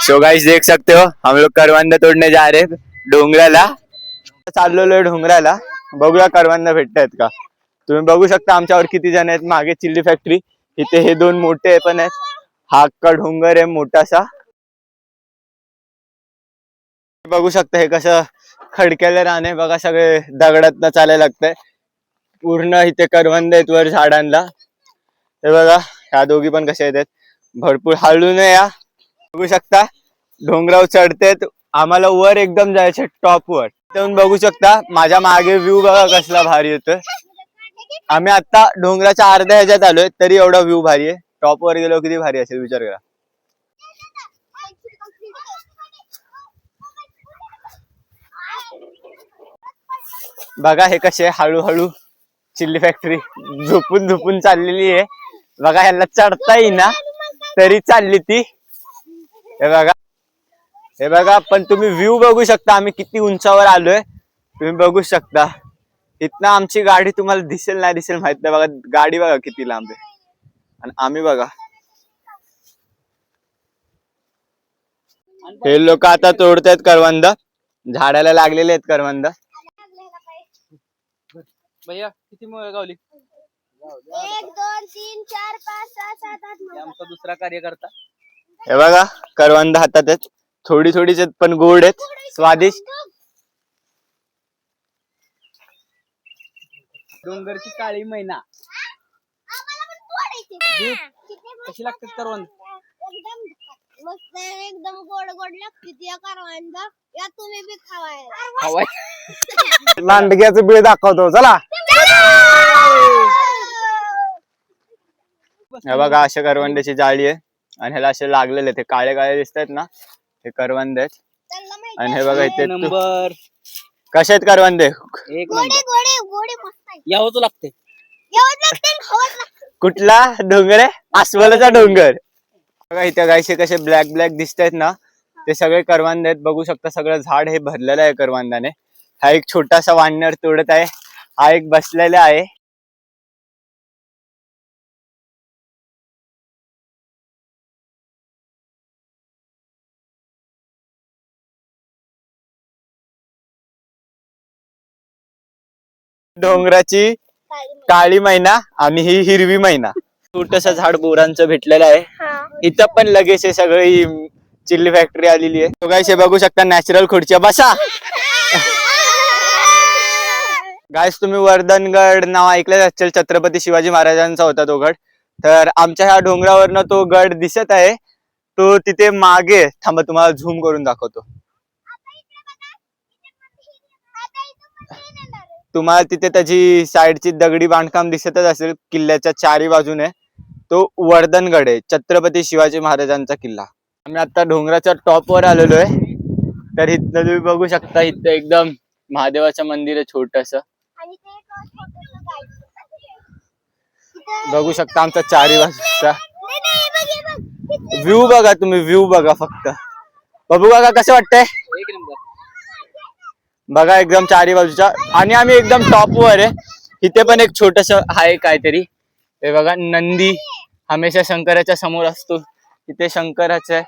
So guys देख सकते हो हम लोग करवंद तोड़ने जा रहे हैं डोंगराला. चाललेलो डोंगराला. बघूया करवंद भेटतायत का. तुम्ही बघू शकता आमच्यावर किती जण आहेत. मागे चिल्ली फॅक्टरी, इथे हे दोन मोठे पण आहेत. हा अख्खा डोंगर आहे मोठासा. बघू शकता हे कसं खडकेले रान आहे बघा. सगळे दगडात चालायला लागतंय. पूर्ण इथे करवंद आहेत वर झाडांना. हे बघा ह्या दोघी पण कशा आहेत. भरपूर हळून या. बघू शकता डोंगरावर चढतेत. आम्हाला वर एकदम जायचे टॉप वर. तुम्ही बघू शकता माझ्या मागे व्ह्यू बघा कसला भारी येतोय. आम्ही आता डोंगराच्या अर्ध्या ह्याच्यात आलोय तरी एवढा व्ह्यू भारी आहे. टॉप वर गेलो किती भारी असेल विचार करा. बघा हे कसे हळूहळू चिल्ली फॅक्टरी झोपून झोपून चाललेली आहे. बघा ह्याला चढता येईना तरी चालली ती. हे बघा पण तुम्ही व्ह्यू बघू शकता आम्ही किती उंचावर आलोय. तुम्ही बघू शकता इथनं आमची गाडी तुम्हाला दिसेल नाही दिसेल माहित नाही. बघा गाडी बघा किती लांब आहे आणि आम्ही बघा. हे लोक आता तोडतायत करवंद. झाडाला लागलेले आहेत करवंद. भैया किती गावली? 1 2 3 4 5 6 7 8 9. आमचा दुसरा कार्यकर्ता. हे बघा करवंद हातात आहेत. थोडी थोडीच आहेत पण गोड आहेत, स्वादिष्ट. डोंगरची काळी मैना आम्हाला पण तोडायचे. कशी लागते करवंद? एकदम मस्त एकदम गोड गोड लागते ती करवंद. या तुम्ही बी खावाय. लांडग्याचं बिळ दाखवतो चला. हे बघा अशा करवंदाची जाळी आहे आणि ह्याला असे लागलेले ते काळे काळे दिसत आहेत ना हे करवंद आहेत. आणि हे बघा इथे नंबर कसे आहेत करवंद. एक गोडे गोडे गोडे मस्त आहे. यावं लागते. एवढं लागते खावत लागते. कुठला डोंगर आहे? अस्वलाचा डोंगर. बघा इथे गायचे कसे ब्लॅक ब्लॅक दिसत आहेत ना ते सगळे करवंद आहेत. बघू शकता सगळं झाड हे भरलेलं आहे करवंदाने. हा एक छोटासा वानर तोडत आहे. हा एक बसलेला आहे. डोंगराची काळी मैना आणि ही हिरवी मैना. छोटस झाड बोरांचं भेटलेलं आहे. इथं पण लगेच हे सगळी चिल्ली फॅक्टरी आलेली आहे. तो गायस हे बघू शकता नॅचरल खुर्च्या. बसा गायस तुम्ही वर्धनगड नाव ऐकलं असेल. छत्रपती शिवाजी महाराजांचा होता तो गड. तर आमच्या ह्या डोंगरावरनं तो गड दिसत आहे. तो तिथे मागे थांबा तुम्हाला झूम करून दाखवतो. तुम्हाला तिथे त्याची साईडची दगडी बांधकाम दिसतच असेल. किल्ल्याच्या चारी बाजूने तो वर्धनगड आहे. छत्रपती शिवाजी महाराजांचा किल्ला. आम्ही आता डोंगराच्या टॉप वर आलेलो आहे. तर इथं तुम्ही बघू शकता इथं एकदम महादेवाचं मंदिर आहे छोटस. बघू शकता आमचा चारी बाजूचा व्ह्यू बघा. तुम्ही व्ह्यू बघा फक्त. बघू बघा कसं वाटतंय. एक नंबर बघा एकदम चारी बाजूच्या. आणि आम्ही एकदम टॉप वर आहे. इथे पण एक छोटस आहे काहीतरी. हे बघा नंदी हमेशा शंकराच्या समोर असतो. इथे शंकराचं आहे.